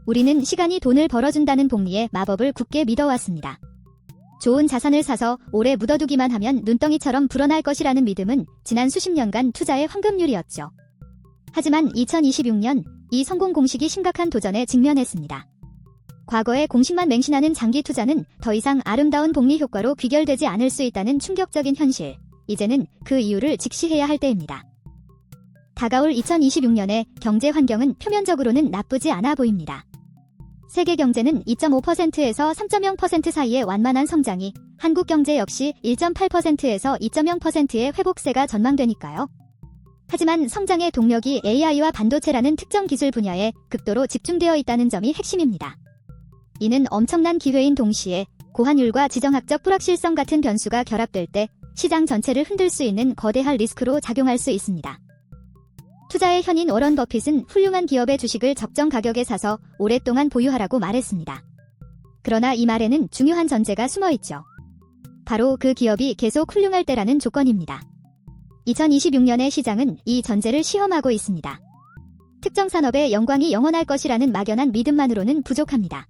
우리는 시간이 돈을 벌어준다는 복리의 마법을 굳게 믿어왔습니다. 좋은 자산을 사서 오래 묻어두기만 하면 눈덩이처럼 불어날 것이라는 믿음은 지난 수십 년간 투자의 황금률이었죠. 하지만 2026년 이 성공 공식이 심각한 도전에 직면했습니다. 과거의 공식만 맹신하는 장기 투자는 더 이상 아름다운 복리 효과로 귀결되지 않을 수 있다는 충격적인 현실. 이제는 그 이유를 직시해야 할 때입니다. 다가올 2026년의 경제 환경은 표면적으로는 나쁘지 않아 보입니다. 세계 경제는 2.5%에서 3.0% 사이의 완만한 성장이, 한국 경제 역시 1.8%에서 2.0%의 회복세가 전망되니까요. 하지만 성장의 동력이 AI와 반도체라는 특정 기술 분야에 극도로 집중되어 있다는 점이 핵심입니다. 이는 엄청난 기회인 동시에 고환율과 지정학적 불확실성 같은 변수가 결합될 때 시장 전체를 흔들 수 있는 거대한 리스크로 작용할 수 있습니다. 투자의 현인 워런 버핏은 훌륭한 기업의 주식을 적정 가격에 사서 오랫동안 보유하라고 말했습니다. 그러나 이 말에는 중요한 전제가 숨어있죠. 바로 그 기업이 계속 훌륭할 때라는 조건입니다. 2026년의 시장은 이 전제를 시험하고 있습니다. 특정 산업의 영광이 영원할 것이라는 막연한 믿음만으로는 부족합니다.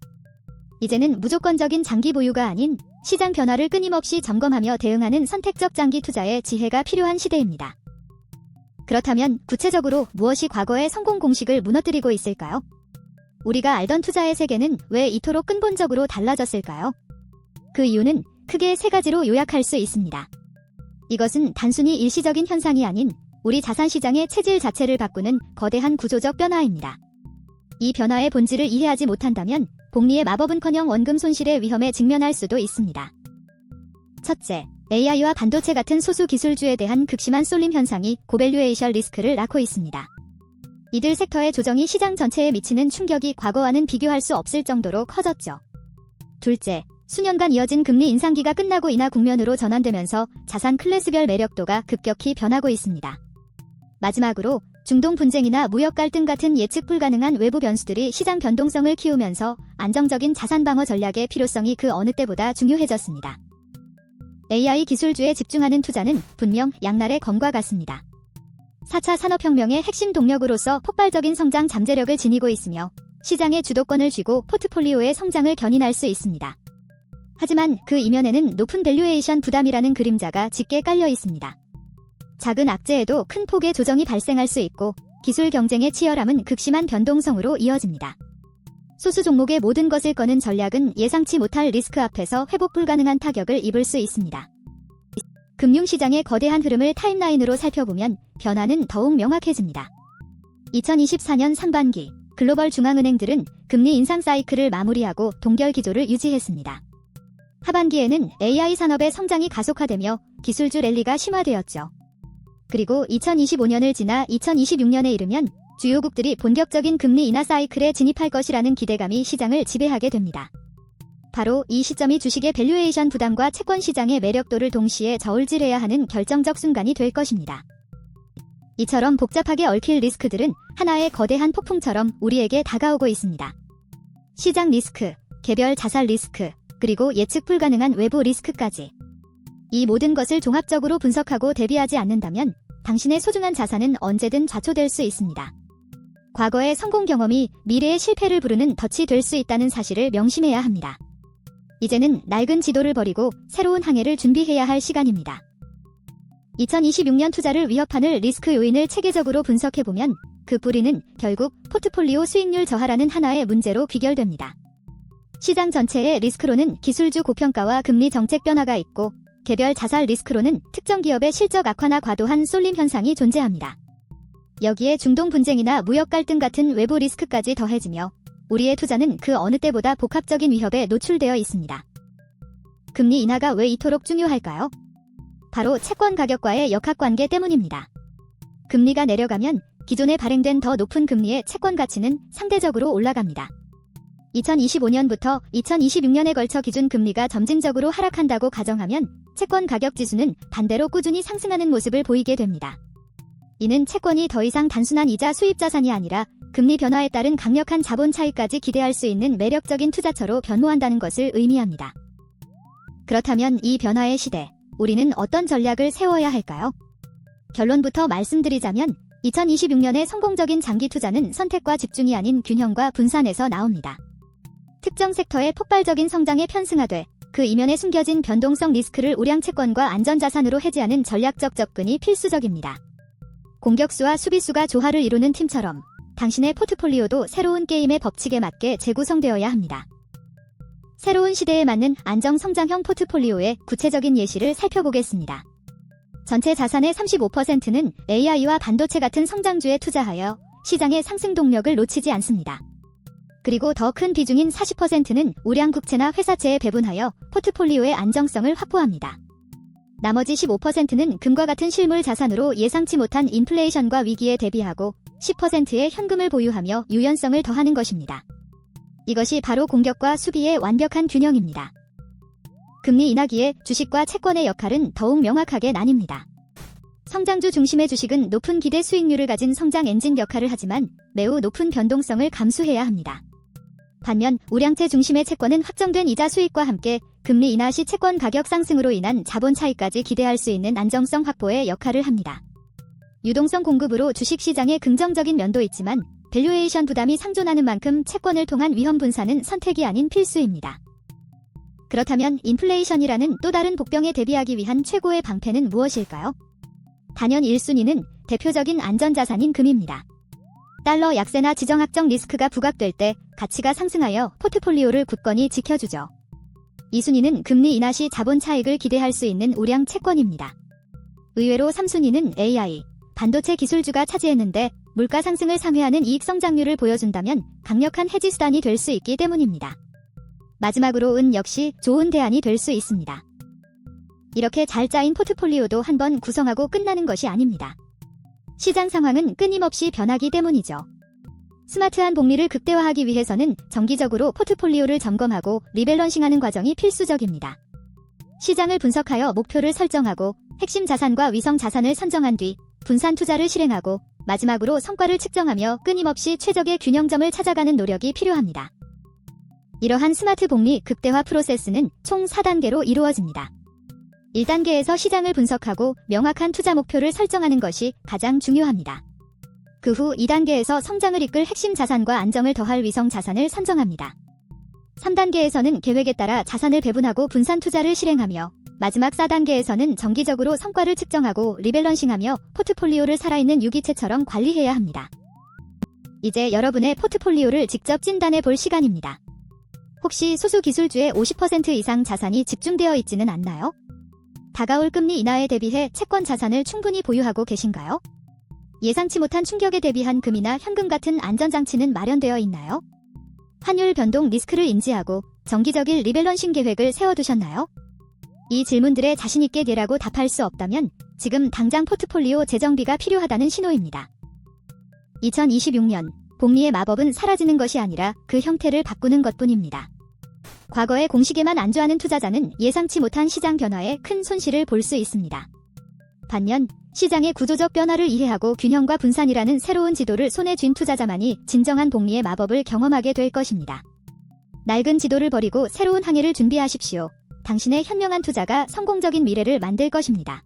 이제는 무조건적인 장기 보유가 아닌 시장 변화를 끊임없이 점검하며 대응하는 선택적 장기 투자의 지혜가 필요한 시대입니다. 그렇다면 구체적으로 무엇이 과거의 성공 공식을 무너뜨리고 있을까요? 우리가 알던 투자의 세계는 왜 이토록 근본적으로 달라졌을까요? 그 이유는 크게 세 가지로 요약할 수 있습니다. 이것은 단순히 일시적인 현상이 아닌 우리 자산시장의 체질 자체를 바꾸는 거대한 구조적 변화입니다. 이 변화의 본질을 이해하지 못한다면 복리의 마법은커녕 원금 손실의 위험에 직면할 수도 있습니다. 첫째, AI와 반도체 같은 소수 기술주에 대한 극심한 쏠림 현상이 고밸류에이션 리스크를 낳고 있습니다. 이들 섹터의 조정이 시장 전체에 미치는 충격이 과거와는 비교할 수 없을 정도로 커졌죠. 둘째, 수년간 이어진 금리 인상기가 끝나고 인하 국면으로 전환되면서 자산 클래스별 매력도가 급격히 변하고 있습니다. 마지막으로 중동 분쟁이나 무역 갈등 같은 예측 불가능한 외부 변수들이 시장 변동성을 키우면서 안정적인 자산 방어 전략의 필요성이 그 어느 때보다 중요해졌습니다. AI 기술주에 집중하는 투자는 분명 양날의 검과 같습니다. 4차 산업혁명의 핵심 동력으로서 폭발적인 성장 잠재력을 지니고 있으며 시장의 주도권을 쥐고 포트폴리오의 성장을 견인할 수 있습니다. 하지만 그 이면에는 높은 밸류에이션 부담이라는 그림자가 짙게 깔려 있습니다. 작은 악재에도 큰 폭의 조정이 발생할 수 있고 기술 경쟁의 치열함은 극심한 변동성으로 이어집니다. 소수 종목의 모든 것을 거는 전략은 예상치 못할 리스크 앞에서 회복 불가능한 타격을 입을 수 있습니다. 금융시장의 거대한 흐름을 타임라인으로 살펴보면 변화는 더욱 명확해집니다. 2024년 상반기 글로벌 중앙은행들은 금리 인상 사이클을 마무리하고 동결 기조를 유지했습니다. 하반기에는 AI 산업의 성장이 가속화되며 기술주 랠리가 심화되었죠. 그리고 2025년을 지나 2026년에 이르면 주요국들이 본격적인 금리 인하 사이클에 진입할 것이라는 기대감이 시장을 지배하게 됩니다. 바로 이 시점이 주식의 밸류에이션 부담과 채권 시장의 매력도를 동시에 저울질해야 하는 결정적 순간이 될 것입니다. 이처럼 복잡하게 얽힐 리스크들은 하나의 거대한 폭풍처럼 우리에게 다가오고 있습니다. 시장 리스크, 개별 자산 리스크, 그리고 예측 불가능한 외부 리스크까지. 이 모든 것을 종합적으로 분석하고 대비하지 않는다면 당신의 소중한 자산은 언제든 좌초될 수 있습니다. 과거의 성공 경험이 미래의 실패를 부르는 덫이 될 수 있다는 사실을 명심해야 합니다. 이제는 낡은 지도를 버리고 새로운 항해를 준비해야 할 시간입니다. 2026년 투자를 위협하는 리스크 요인을 체계적으로 분석해보면 그 뿌리는 결국 포트폴리오 수익률 저하라는 하나의 문제로 귀결됩니다. 시장 전체의 리스크로는 기술주 고평가와 금리 정책 변화가 있고 개별 자산 리스크로는 특정 기업의 실적 악화나 과도한 쏠림 현상이 존재합니다. 여기에 중동 분쟁이나 무역 갈등 같은 외부 리스크까지 더해지며 우리의 투자는 그 어느 때보다 복합적인 위협에 노출되어 있습니다. 금리 인하가 왜 이토록 중요할까요? 바로 채권 가격과의 역학관계 때문입니다. 금리가 내려가면 기존에 발행된 더 높은 금리의 채권 가치는 상대적으로 올라갑니다. 2025년부터 2026년에 걸쳐 기준 금리가 점진적으로 하락한다고 가정하면 채권 가격 지수는 반대로 꾸준히 상승하는 모습을 보이게 됩니다. 이는 채권이 더 이상 단순한 이자 수입 자산이 아니라 금리 변화에 따른 강력한 자본 차익까지 기대할 수 있는 매력적인 투자처로 변모한다는 것을 의미합니다. 그렇다면 이 변화의 시대, 우리는 어떤 전략을 세워야 할까요? 결론부터 말씀드리자면 2026년의 성공적인 장기 투자는 선택과 집중이 아닌 균형과 분산에서 나옵니다. 특정 섹터의 폭발적인 성장에 편승하되 그 이면에 숨겨진 변동성 리스크를 우량 채권과 안전자산으로 해지하는 전략적 접근이 필수적입니다. 공격수와 수비수가 조화를 이루는 팀처럼 당신의 포트폴리오도 새로운 게임의 법칙에 맞게 재구성되어야 합니다. 새로운 시대에 맞는 안정성장형 포트폴리오의 구체적인 예시를 살펴보겠습니다. 전체 자산의 35%는 AI와 반도체 같은 성장주에 투자하여 시장의 상승 동력을 놓치지 않습니다. 그리고 더 큰 비중인 40%는 우량 국채나 회사채에 배분하여 포트폴리오의 안정성을 확보합니다. 나머지 15%는 금과 같은 실물 자산으로 예상치 못한 인플레이션과 위기에 대비하고 10%의 현금을 보유하며 유연성을 더하는 것입니다. 이것이 바로 공격과 수비의 완벽한 균형입니다. 금리 인하기에 주식과 채권의 역할은 더욱 명확하게 나뉩니다. 성장주 중심의 주식은 높은 기대 수익률을 가진 성장 엔진 역할을 하지만 매우 높은 변동성을 감수해야 합니다. 반면 우량채 중심의 채권은 확정된 이자 수익과 함께 금리 인하 시 채권 가격 상승으로 인한 자본 차익까지 기대할 수 있는 안정성 확보의 역할을 합니다. 유동성 공급으로 주식시장에 긍정적인 면도 있지만 밸류에이션 부담이 상존하는 만큼 채권을 통한 위험 분산은 선택이 아닌 필수입니다. 그렇다면 인플레이션이라는 또 다른 복병에 대비하기 위한 최고의 방패는 무엇일까요? 단연 1순위는 대표적인 안전자산인 금입니다. 달러 약세나 지정학적 리스크가 부각될 때 가치가 상승하여 포트폴리오를 굳건히 지켜주죠. 2순위는 금리 인하 시 자본 차익을 기대할 수 있는 우량 채권입니다. 의외로 3순위는 AI, 반도체 기술주가 차지했는데 물가 상승을 상회하는 이익 성장률을 보여준다면 강력한 해지 수단이 될 수 있기 때문입니다. 마지막으로 은 역시 좋은 대안이 될 수 있습니다. 이렇게 잘 짜인 포트폴리오도 한번 구성하고 끝나는 것이 아닙니다. 시장 상황은 끊임없이 변하기 때문이죠. 스마트한 복리를 극대화하기 위해서는 정기적으로 포트폴리오를 점검하고 리밸런싱하는 과정이 필수적입니다. 시장을 분석하여 목표를 설정하고 핵심 자산과 위성 자산을 선정한 뒤 분산 투자를 실행하고 마지막으로 성과를 측정하며 끊임없이 최적의 균형점을 찾아가는 노력이 필요합니다. 이러한 스마트 복리 극대화 프로세스는 총 4단계로 이루어집니다. 1단계에서 시장을 분석하고 명확한 투자 목표를 설정하는 것이 가장 중요합니다. 그 후 2단계에서 성장을 이끌 핵심 자산과 안정을 더할 위성 자산을 선정합니다. 3단계에서는 계획에 따라 자산을 배분하고 분산 투자를 실행하며 마지막 4단계에서는 정기적으로 성과를 측정하고 리밸런싱하며 포트폴리오를 살아있는 유기체처럼 관리해야 합니다. 이제 여러분의 포트폴리오를 직접 진단해 볼 시간입니다. 혹시 소수 기술주의 50% 이상 자산이 집중되어 있지는 않나요? 다가올 금리 인하에 대비해 채권 자산을 충분히 보유하고 계신가요? 예상치 못한 충격에 대비한 금이나 현금 같은 안전장치는 마련되어 있나요? 환율 변동 리스크를 인지하고 정기적인 리밸런싱 계획을 세워두셨나요? 이 질문들에 자신있게 네라고 답할 수 없다면 지금 당장 포트폴리오 재정비가 필요하다는 신호입니다. 2026년 복리의 마법은 사라지는 것이 아니라 그 형태를 바꾸는 것뿐입니다. 과거의 공식에만 안주하는 투자자는 예상치 못한 시장 변화에 큰 손실을 볼 수 있습니다. 반면 시장의 구조적 변화를 이해하고 균형과 분산이라는 새로운 지도를 손에 쥔 투자자만이 진정한 복리의 마법을 경험하게 될 것입니다. 낡은 지도를 버리고 새로운 항해를 준비하십시오. 당신의 현명한 투자가 성공적인 미래를 만들 것입니다.